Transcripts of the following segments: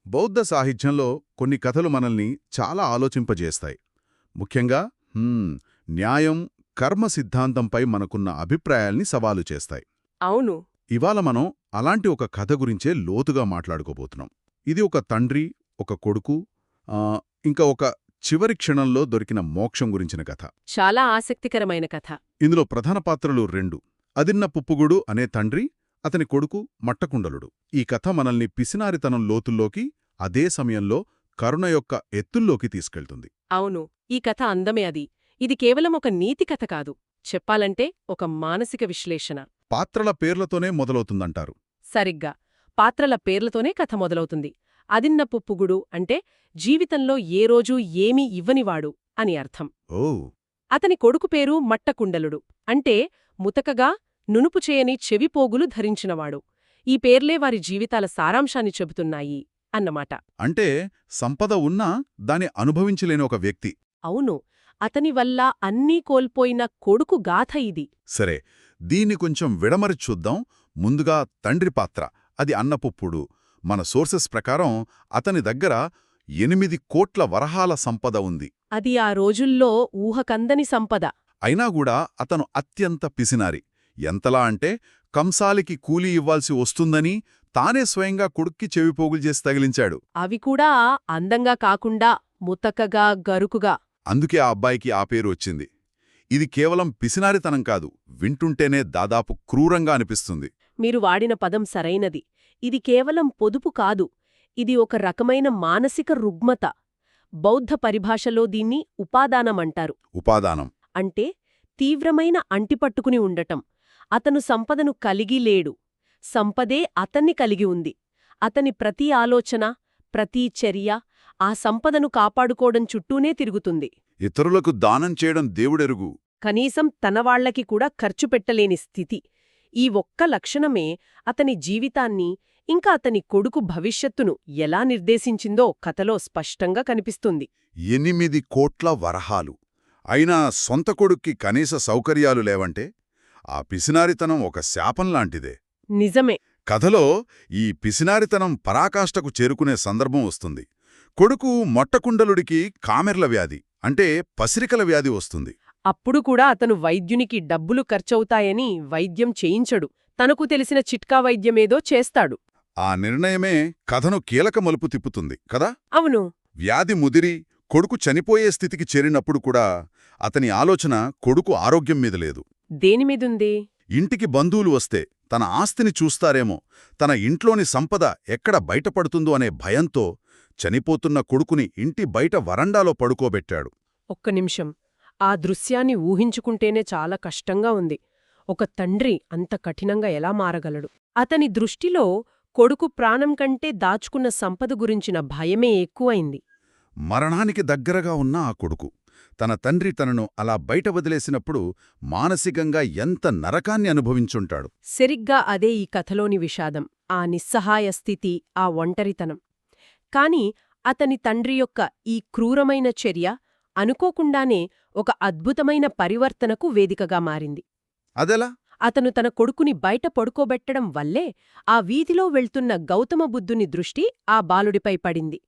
బౌద్ధ సాహిత్యంలో కొన్ని కథలు మనల్ని చాలా ఆలోచింపజేస్తాయి. ముఖ్యంగా న్యాయం, కర్మ సిద్ధాంతంపై మనకున్న అభిప్రాయాల్ని సవాలు చేస్తాయి. అవును. ఇవాళ మనం అలాంటి ఒక కథ గురించే లోతుగా మాట్లాడుకోబోతున్నాం. ఇది ఒక తండ్రి, ఒక కొడుకు, ఆ, ఇంకా ఒక చివరి క్షణంలో దొరికిన మోక్షం గురించిన కథ. చాలా ఆసక్తికరమైన కథ. ఇందులో ప్రధాన పాత్రలు రెండు: అదిన్న పుప్పుగుడు అనే తండ్రి, అతని కొడుకు మట్టకుండలుడు. ఈ కథ మనల్ని పిసినారితనం లోతుల్లోకి, అదే సమయంలో కరుణ యొక్క ఎత్తుల్లోకి తీసుకెళ్తుంది. అవును, ఈ కథ అందమే అది. ఇది కేవలం ఒక నీతి కథ కాదు, చెప్పాలంటే ఒక మానసిక విశ్లేషణ. పాత్రల పేర్లతోనే మొదలవుతుందంటారు. సరిగ్గా, పాత్రల పేర్లతోనే కథ మొదలవుతుంది. అదిన్న పుప్పుగుడు అంటే జీవితంలో ఏ రోజూ ఏమీ ఇవ్వనివాడు అని అర్థం. ఓ, అతని కొడుకు పేరు మట్టకుండలుడు అంటే ముతకగా, నునుపు చేయని చెవిపోగులు ధరించినవాడు. ఈ పేర్లే వారి జీవితాల సారాంశాన్ని చెబుతున్నాయి అన్నమాట. అంటే సంపద ఉన్నా దాన్ని అనుభవించలేని ఒక వ్యక్తి. అవును, అతని వల్ల అన్నీ కోల్పోయిన కొడుకు గాథ ఇది. సరే, దీన్ని కొంచెం విడమరి చూద్దాం. ముందుగా తండ్రి పాత్ర, అది అన్నపుప్పుడు. మన సోర్సెస్ ప్రకారం అతని దగ్గర 8 కోట్ల వరహాల సంపద ఉంది. అది ఆ రోజుల్లో ఊహకందని సంపద. అయినాగూడా అతను అత్యంత పిసినారి. ఎంతలా అంటే కంసాలికి కూలీ ఇవ్వాల్సి వస్తుందని తానే స్వయంగా కొడుక్కి చెవిపోగులు చేసి తగిలించాడు. అవి కూడా అందంగా కాకుండా ముతకగా, గరుకుగా. అందుకే ఆ అబ్బాయికి ఆ పేరు వచ్చింది. ఇది కేవలం పిసినారితనం కాదు, వింటుంటేనే దాదాపు క్రూరంగా అనిపిస్తుంది. మీరు వాడిన పదం సరైనది. ఇది కేవలం పొదుపు కాదు, ఇది ఒక రకమైన మానసిక రుగ్మత. బౌద్ధ పరిభాషలో దీన్ని ఉపాదానమంటారు. ఉపాదానం అంటే తీవ్రమైన అంటిపట్టుకుని ఉండటం. అతను సంపదను కలిగి లేడు, సంపదే అతన్ని కలిగి ఉంది. అతని ప్రతి ఆలోచన, ప్రతి చర్య ఆ సంపదను కాపాడుకోవడం చుట్టూనే తిరుగుతుంది. ఇతరులకు దానం చేయడం దేవుడెరుగు. కనీసం తనవాళ్లకి కూడా ఖర్చు పెట్టలేని స్థితి. ఈ ఒక్క లక్షణమే అతని జీవితాన్ని, ఇంకా అతని కొడుకు భవిష్యత్తును ఎలా నిర్దేశించిందో కథలో స్పష్టంగా కనిపిస్తుంది. 8 కోట్ల వరహాలు అయినా సొంత కొడుక్కి కనీస సౌకర్యాలు లేవంటే ఆ పిసినారితనం ఒక శాపంలాంటిదే. నిజమే. కథలో ఈ పిసినారితనం పరాకాష్ఠకు చేరుకునే సందర్భం వస్తుంది. కొడుకు మొట్టకుండలుడికి కామెర్ల వ్యాధి అంటే పసిరికల వ్యాధి వస్తుంది. అప్పుడు కూడా అతను వైద్యునికి డబ్బులు ఖర్చవుతాయని వైద్యం చేయించడు. తనకు తెలిసిన చిట్కా వైద్యమేదో చేస్తాడు. ఆ నిర్ణయమే కథను కీలక మలుపు తిప్పుతుంది కదా. అవును. వ్యాధి ముదిరి కొడుకు చనిపోయే స్థితికి చేరినప్పుడు కూడా అతని ఆలోచన కొడుకు ఆరోగ్యం మీద లేదు. దేనిమీదుంది? ఇంటికి బంధువులు వస్తే తన ఆస్తిని చూస్తారేమో, తన ఇంట్లోని సంపద ఎక్కడ బయటపడుతుందో అనే భయంతో చనిపోతున్న కొడుకుని ఇంటి బయట వరండాలో పడుకోబెట్టాడు. ఒక్క నిమిషం, ఆ దృశ్యాన్ని ఊహించుకుంటేనే చాలా కష్టంగా ఉంది. ఒక తండ్రి అంత కఠినంగా ఎలా మారగలడు? అతని దృష్టిలో కొడుకు ప్రాణం కంటే దాచుకున్న సంపద గురించిన భయమే ఎక్కువైంది. మరణానికి దగ్గరగా ఉన్న ఆ కొడుకు తన తండ్రి తనను అలా బయట వదిలేసినప్పుడు మానసికంగా ఎంత నరకాన్ని అనుభవించుంటాడు. సరిగ్గా అదే ఈ కథలోని విషాదం, ఆ నిస్సహాయ స్థితి, ఆ ఒంటరితనం. కాని అతని తండ్రి యొక్క ఈ క్రూరమైన చర్య అనుకోకుండానే ఒక అద్భుతమైన పరివర్తనకు వేదికగా మారింది. అదెలా? అతను తన కొడుకుని బయట పడుకోబెట్టడం వల్లే ఆ వీధిలో వెళ్తున్న గౌతమ బుద్ధుని దృష్టి ఆ బాలుడిపై పడింది.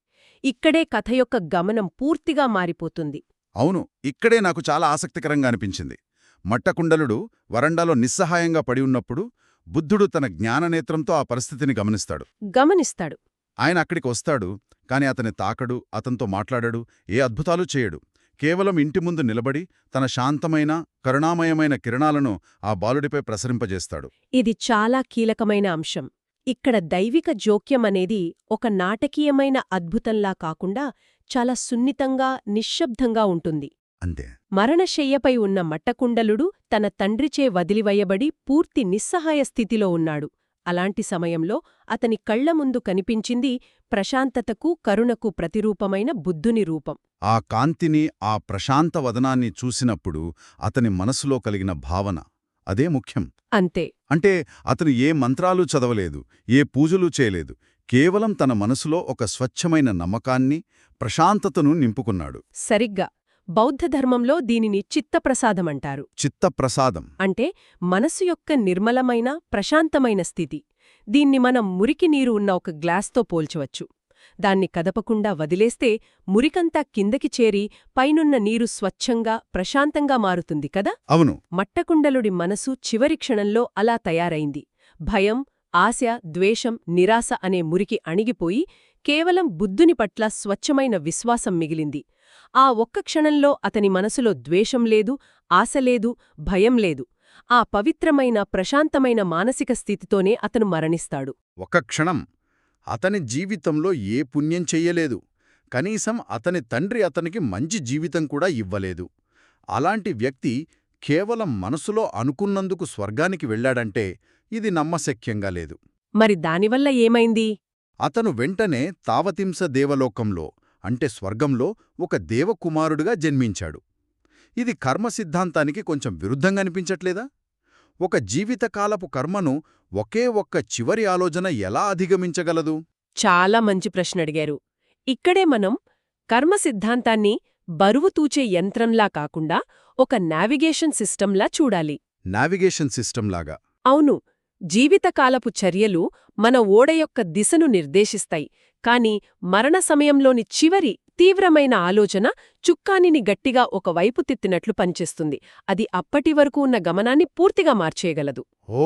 ఇక్కడే కథ యొక్క గమనం పూర్తిగా మారిపోతుంది. అవును, ఇక్కడే నాకు చాలా ఆసక్తికరంగా అనిపించింది. మట్టకుండలుడు వరండాలో నిస్సహాయంగా పడి ఉన్నప్పుడు బుద్ధుడు తన జ్ఞాననేత్రంతో ఆ పరిస్థితిని గమనిస్తాడు. ఆయన అక్కడికి వస్తాడు, కాని అతని తాకడు, అతనితో మాట్లాడడు, ఏ అద్భుతాలు చేయడు. కేవలం ఇంటి ముందు నిలబడి తన శాంతమైన, కరుణామయమైన కిరణాలను ఆ బాలుడిపై ప్రసరింపజేస్తాడు. ఇది చాలా కీలకమైన అంశం. ఇక్కడ దైవిక జోక్యమనేది ఒక నాటకీయమైన అద్భుతంలా కాకుండా చాలా సున్నితంగా, నిశ్శబ్దంగా ఉంటుంది. అంతే. మరణశయ్యపై ఉన్న మట్టకుండలుడు తన తండ్రిచే వదిలివయ్యబడి పూర్తి నిస్సహాయ స్థితిలో ఉన్నాడు. అలాంటి సమయంలో అతని కళ్ల ముందు కనిపించింది ప్రశాంతతకు, కరుణకు ప్రతిరూపమైన బుద్ధుని రూపం. ఆ కాంతిని, ఆ ప్రశాంత వదనాన్ని చూసినప్పుడు అతని మనసులో కలిగిన భావన అదే ముఖ్యం. అంతే. అంటే అతను ఏ మంత్రాలు చదవలేదు, ఏ పూజలు చేయలేదు. కేవలం తన మనసులో ఒక స్వచ్ఛమైన నమ్మకాన్ని, ప్రశాంతతను నింపుకున్నాడు. సరిగ్గా. బౌద్ధధర్మంలో దీనిని చిత్తప్రసాదమంటారు. చిత్తప్రసాదం అంటే మనసు యొక్క నిర్మలమైన, ప్రశాంతమైన స్థితి. దీన్ని మనం మురికి నీరు ఉన్న ఒక గ్లాస్తో పోల్చవచ్చు. దాన్ని కదపకుండా వదిలేస్తే మురికంతా కిందకి చేరి పైనున్న నీరు స్వచ్ఛంగా ప్రశాంతంగా మారుతుంది కదా. అవును. మట్టకుండలుడి మనసు చివరి క్షణంలో అలా తయారైంది. భయం, ఆశ, ద్వేషం, నిరాశ అనే మురికి అణిగిపోయి కేవలం బుద్ధుని పట్ల స్వచ్ఛమైన విశ్వాసం మిగిలింది. ఆ ఒక్క క్షణంలో అతని మనసులో ద్వేషం లేదు, ఆశ లేదు, భయం లేదు. ఆ పవిత్రమైన ప్రశాంతమైన మానసిక స్థితితోనే అతను మరణిస్తాడు. ఒక క్షణం. అతని జీవితంలో ఏ పుణ్యం చెయ్యలేదు. కనీసం అతని తండ్రి అతనికి మంచి జీవితం కూడా ఇవ్వలేదు. అలాంటి వ్యక్తి కేవలం మనసులో అనుకున్నందుకు స్వర్గానికి వెళ్ళాడంటే ఇది నమ్మశక్యంగా లేదు. మరి దానివల్ల ఏమైంది? అతను వెంటనే తావతింస దేవలోకంలో అంటే స్వర్గంలో ఒక దేవకుమారుడిగా జన్మించాడు. ఇది కర్మ సిద్ధాంతానికి కొంచెం విరుద్ధంగా అనిపించట్లేదా? ఒక జీవితకాలపు కర్మను ఒకే ఒక్క చివరి ఆలోచన ఎలా అధిగమించగలదు? చాలా మంచి ప్రశ్న అడిగారు. ఇక్కడే మనం కర్మ సిద్ధాంతాన్ని బరువు తూచే యంత్రంలా కాకుండా ఒక నావిగేషన్ సిస్టంలా చూడాలి. నావిగేషన్ సిస్టంలాగా. అవును. జీవితకాలపు చర్యలు మన ఓడ యొక్క దిశను నిర్దేశిస్తాయి, కాని మరణ సమయంలోని చివరి తీవ్రమైన ఆలోచన చుక్కానిని గట్టిగా ఒకవైపు తిత్తినట్లు పనిచేస్తుంది. అది అప్పటివరకు ఉన్న గమనాన్ని పూర్తిగా మార్చేయగలదు. ఓ!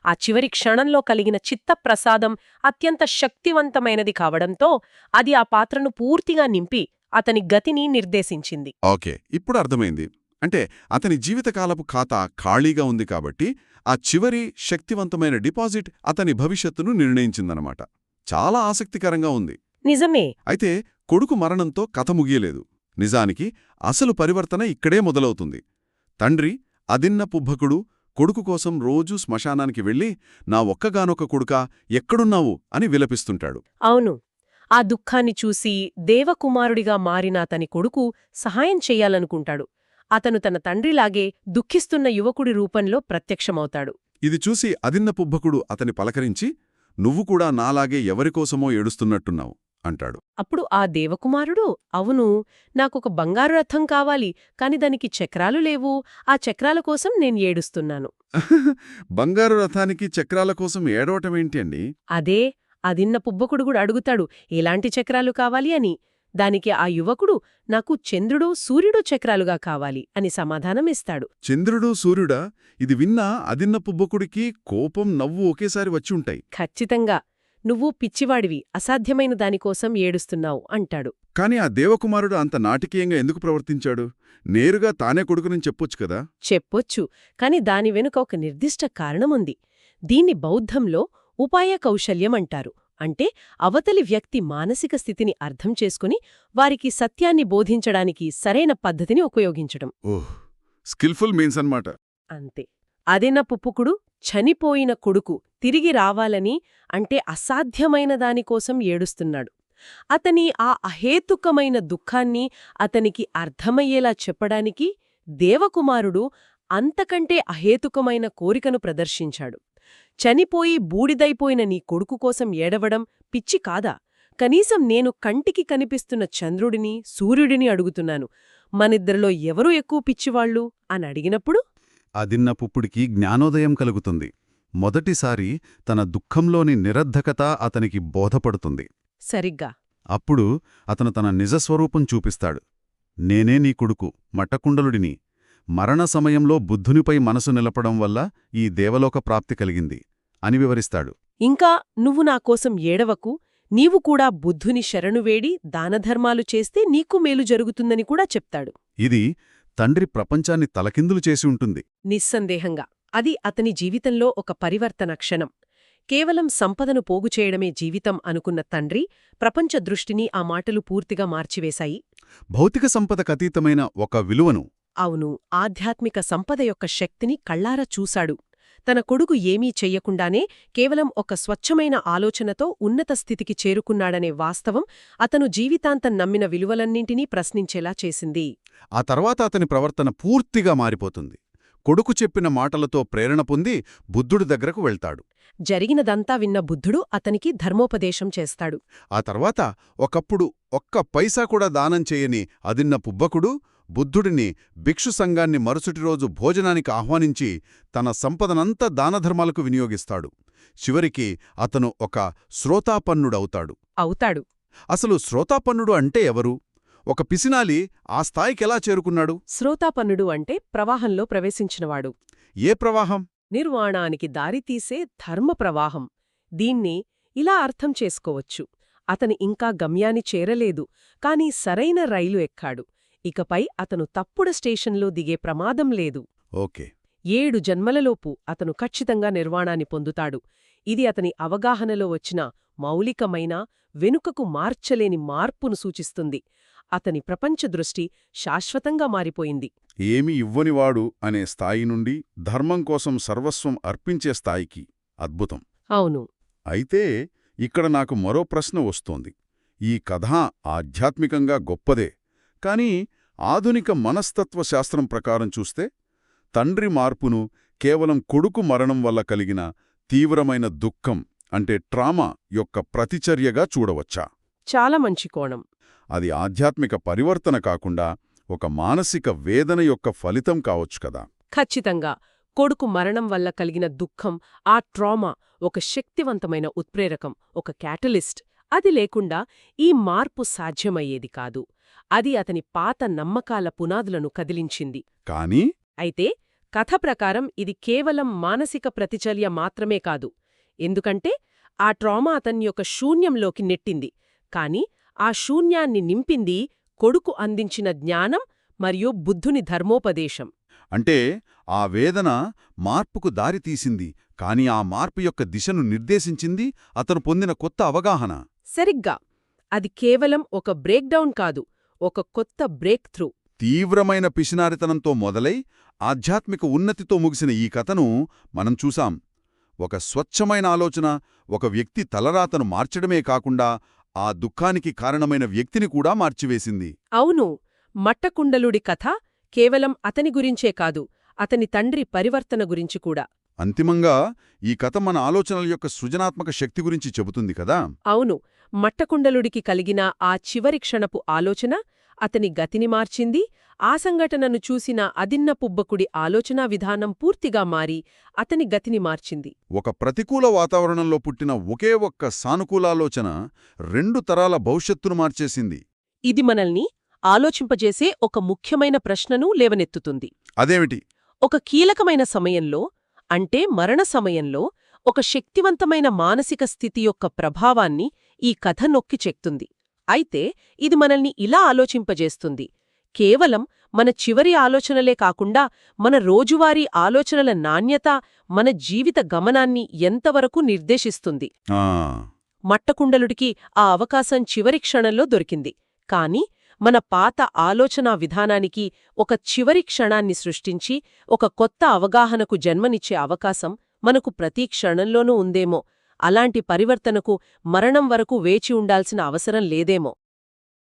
ఆ చివరి క్షణంలో కలిగిన చిత్తప్రసాదం అత్యంత శక్తివంతమైనది కావడంతో అది ఆ పాత్రను పూర్తిగా నింపి అతని గతిని నిర్దేశించింది. ఓకే, ఇప్పుడు అర్థమైంది. అంటే అతని జీవితకాలపు ఖాతా ఖాళీగా ఉంది కాబట్టి ఆ చివరి శక్తివంతమైన డిపాజిట్ అతని భవిష్యత్తును నిర్ణయించిందనమాట. చాలా ఆసక్తికరంగా ఉంది. నిజమే. అయితే కొడుకు మరణంతో కథ ముగియలేదు. నిజానికి అసలు పరివర్తన ఇక్కడే మొదలవుతుంది. తండ్రి అదిన్న పుబ్బకుడు కొడుకు కోసం రోజూ శ్మశానానికి వెళ్ళి నా ఒక్కగానొక్క కొడుకా ఎక్కడున్నావు అని విలపిస్తుంటాడు. అవును. ఆ దుఃఖాన్ని చూసి దేవకుమారుడిగా మారిన అతని కొడుకు సహాయం చెయ్యాలనుకుంటాడు. అతను తన తండ్రిలాగే దుఃఖిస్తున్న యువకుడి రూపంలో ప్రత్యక్షమవుతాడు. ఇది చూసి అదిన్న పుబ్బకుడు అతని పలకరించి నువ్వు కూడా నాలాగే ఎవరికోసమో ఏడుస్తున్నట్టున్నావు అంటాడు. అప్పుడు ఆ దేవకుమారుడు, అవును, నాకొక బంగారు రథం కావాలి, కాని దానికి చక్రాలు లేవు, ఆ చక్రాల కోసం నేను ఏడుస్తున్నాను. బంగారు రథానికి చక్రాల కోసం ఏడవటమేంటి అండి? అదే అదిన్న పుబ్బకుడు కూడా అడుగుతాడు, ఎలాంటి చక్రాలు కావాలి అని. దానికి ఆ యువకుడు, నాకు చంద్రుడు సూర్యుడు చక్రాలుగా కావాలి అని సమాధానమిస్తాడు. చంద్రుడు సూర్యుడా? ఇది విన్నా అదిన్న పుబ్బకుడికి కోపం, నవ్వు ఒకేసారి వచ్చి ఉంటాయి. ఖచ్చితంగా. నువ్వు పిచ్చివాడివి, అసాధ్యమైన దానికోసం ఏడుస్తున్నావు అంటాడు. కాని ఆ దేవకుమారుడు అంత నాటకీయంగా ఎందుకు ప్రవర్తించాడు? నేరుగా తానే కొడుకునని చెప్పొచ్చు కదా. చెప్పొచ్చు, కాని దాని వెనుక ఒక నిర్దిష్ట కారణముంది. దీన్ని బౌద్ధంలో ఉపాయ కౌశల్యం అంటారు. అంటే అవతలి వ్యక్తి మానసిక స్థితిని అర్థం చేసుకుని వారికి సత్యాన్ని బోధించడానికి సరైన పద్ధతిని ఉపయోగించడం. ఓహ్, స్కిల్ఫుల్ మీన్స్ అన్నమాట. అంతే. అదిన్న పుప్పుకుడు చనిపోయిన కొడుకు తిరిగి రావాలని, అంటే అసాధ్యమైన దానికోసం ఏడుస్తున్నాడు. అతని ఆ అహేతుకమైన దుఃఖాన్ని అతనికి అర్థమయ్యేలా చెప్పడానికి దేవకుమారుడు అంతకంటే అహేతుకమైన కోరికను ప్రదర్శించాడు. చనిపోయి బూడిదైపోయిన నీ కొడుకు కోసం ఏడవడం పిచ్చి కాదా? కనీసం నేను కంటికి కనిపిస్తున్న చంద్రుడిని, సూర్యుడిని అడుగుతున్నాను. మనిద్దరిలో ఎవరు ఎక్కువ పిచ్చివాళ్లు అని అడిగినప్పుడు అదిన్న పుప్పుడికి జ్ఞానోదయం కలుగుతుంది. మొదటిసారి తన దుఃఖంలోని నిరర్ధకత అతనికి బోధపడుతుంది. సరిగ్గా అప్పుడు అతను తన నిజస్వరూపం చూపిస్తాడు. నేనే నీ కొడుకు, మట్టకుండలుడిని. మరణ సమయంలో బుద్ధునిపై మనసు నిలపడం వల్ల ఈ దేవలోక ప్రాప్తి కలిగింది అని వివరిస్తాడు. ఇంకా నువ్వు నాకోసం ఏడవకు, నీవు కూడా బుద్ధుని శరణువేడి దానధర్మాలు చేస్తే నీకు మేలు జరుగుతుందని కూడా చెప్తాడు. ఇది తండ్రి ప్రపంచాన్ని తలకిందులు చేసి ఉంటుంది. నిస్సందేహంగా అది అతని జీవితంలో ఒక పరివర్తన క్షణం. కేవలం సంపదను పోగుచేయడమే జీవితం అనుకున్న తండ్రి ప్రపంచ దృష్టిని ఆ మాటలు పూర్తిగా మార్చివేశాయి. భౌతిక సంపదకతీతమైన ఒక విలువను, అవును, ఆధ్యాత్మిక సంపద యొక్క శక్తిని కళ్ళారా చూశాడు. తన కొడుకు ఏమీ చెయ్యకుండానే కేవలం ఒక స్వచ్ఛమైన ఆలోచనతో ఉన్నత స్థితికి చేరుకున్నాడనే వాస్తవం అతను జీవితాంతం నమ్మిన విలువలన్నింటినీ ప్రశ్నించేలా చేసింది. ఆ తర్వాత అతని ప్రవర్తన పూర్తిగా మారిపోతుంది. కొడుకు చెప్పిన మాటలతో ప్రేరణ పొంది బుద్ధుడి దగ్గరకు వెళ్తాడు. జరిగినదంతా విన్న బుద్ధుడు అతనికి ధర్మోపదేశం చేస్తాడు. ఆ తర్వాత ఒకప్పుడు ఒక్క పైసా కూడా దానం చేయని అదిన్న పుబ్బకుడు బుద్ధుడిని, భిక్షు సంఘాన్ని మరుసటి రోజు భోజనానికి ఆహ్వానించి తన సంపదనంతా దానధర్మాలకు వినియోగిస్తాడు. చివరికి అతను ఒక శ్రోతాపన్నుడవుతాడు. అవుతాడు. అసలు శ్రోతాపన్నుడు అంటే ఎవరు? ఒక పిసినాలి ఆ స్థాయికెలా చేరుకున్నాడు? శ్రోతాపన్నుడు అంటే ప్రవాహంలో ప్రవేశించినవాడు. ఏ ప్రవాహం? నిర్వాణానికి దారితీసే ధర్మ ప్రవాహం. దీన్ని ఇలా అర్థం చేసుకోవచ్చు. అతని ఇంకా గమ్యాన్ని చేరలేదు, కాని సరైన రైలు ఎక్కాడు. ఇకపై అతను తప్పుడు స్టేషన్లో దిగే ప్రమాదం లేదు. ఓకే. 7 జన్మలలోపు అతను ఖచ్చితంగా నిర్వాణాన్ని పొందుతాడు. ఇది అతని అవగాహనలో వచ్చిన మౌలికమైన, వెనుకకు మార్చలేని మార్పును సూచిస్తుంది. అతని ప్రపంచ దృష్టి శాశ్వతంగా మారిపోయింది. ఏమీ ఇవ్వనివాడు అనే స్థాయి నుండి ధర్మం కోసం సర్వస్వం అర్పించే స్థాయికి. అద్భుతం. అవును. అయితే ఇక్కడ నాకు మరో ప్రశ్న వస్తోంది. ఈ కథ ఆధ్యాత్మికంగా గొప్పదే, కానీ ఆధునిక మనస్తత్వశాస్త్రం ప్రకారం చూస్తే తండ్రి మార్పును కేవలం కొడుకు మరణం వల్ల కలిగిన తీవ్రమైన దుఃఖం అంటే ట్రామా యొక్క ప్రతిచర్యగా చూడవచ్చా? చాలా మంచి కోణం. అది ఆధ్యాత్మిక పరివర్తన కాకుండా ఒక మానసిక వేదన యొక్క ఫలితం కావచ్చు కదా? ఖచ్చితంగా. కొడుకు మరణం వల్ల కలిగిన దుఃఖం, ఆ ట్రామా ఒక శక్తివంతమైన ఉత్ప్రేరకం, ఒక క్యాటలిస్ట్. అది లేకుండా ఈ మార్పు సాధ్యమయ్యేది కాదు. అది అతని పాత నమ్మకాల పునాదులను కదిలించింది. కానీ అయితే కథ ప్రకారం ఇది కేవలం మానసిక ప్రతిచర్య మాత్రమే కాదు. ఎందుకంటే ఆ ట్రామా అతన్ని యొక్క శూన్యంలోకి నెట్టింది. కాని ఆ శూన్యాన్ని నింపింది కొడుకు అందించిన జ్ఞానం మరియు బుద్ధుని ధర్మోపదేశం. అంటే ఆ వేదన మార్పుకు దారితీసింది, కాని ఆ మార్పు యొక్క దిశను నిర్దేశించింది అతను పొందిన కొత్త అవగాహన. సరిగ్గా. అది కేవలం ఒక బ్రేక్డౌన్ కాదు, ఒక కొత్త బ్రేక్ త్రూ. తీవ్రమైన పిసినారితనంతో మొదలై ఆధ్యాత్మిక ఉన్నతితో ముగిసిన ఈ కథను మనం చూసాం. ఒక స్వచ్ఛమైన ఆలోచన ఒక వ్యక్తి తలరాతను మార్చడమే కాకుండా ఆ దుఃఖానికి కారణమైన వ్యక్తిని కూడా మార్చివేసింది. అవును. మట్టకుండలుడి కథ కేవలం అతని గురించే కాదు, అతని తండ్రి పరివర్తన గురించి కూడా. అంతిమంగా ఈ కథ మన ఆలోచనల యొక్క సృజనాత్మక శక్తి గురించి చెబుతుంది కదా? అవును. మట్టకుండలుడికి కలిగిన ఆ చివరి క్షణపు ఆలోచన అతని గతిని మార్చింది. ఆ సంఘటనను చూసిన అదిన్నపుబ్బకుడి ఆలోచనా విధానం పూర్తిగా మారి అతని గతిని మార్చింది. ఒక ప్రతికూల వాతావరణంలో పుట్టిన ఒకే ఒక్క సానుకూలాలోచన 2 తరాల భవిష్యత్తును మార్చేసింది. ఇది మనల్ని ఆలోచింపజేసే ఒక ముఖ్యమైన ప్రశ్నను లేవనెత్తుతుంది. అదేమిటి? ఒక కీలకమైన సమయంలో, అంటే మరణ సమయంలో, ఒక శక్తివంతమైన మానసిక స్థితి యొక్క ప్రభావాన్ని ఈ కథ నొక్కి చెక్తుంది. అయితే ఇది మనల్ని ఇలా ఆలోచింపజేస్తుంది. కేవలం మన చివరి ఆలోచనలే కాకుండా మన రోజువారీ ఆలోచనల నాణ్యత మన జీవిత గమనాన్ని ఎంతవరకు నిర్దేశిస్తుంది. మట్టకుండలుడికి ఆ అవకాశం చివరి క్షణంలో దొరికింది. కాని మన పాత ఆలోచనా విధానానికి ఒక చివరి క్షణాన్ని సృష్టించి ఒక కొత్త అవగాహనకు జన్మనిచ్చే అవకాశం మనకు ప్రతి క్షణంలోనూ ఉందేమో. అలాంటి పరివర్తనకు మరణం వరకు వేచి ఉండాల్సిన అవసరం లేదేమో.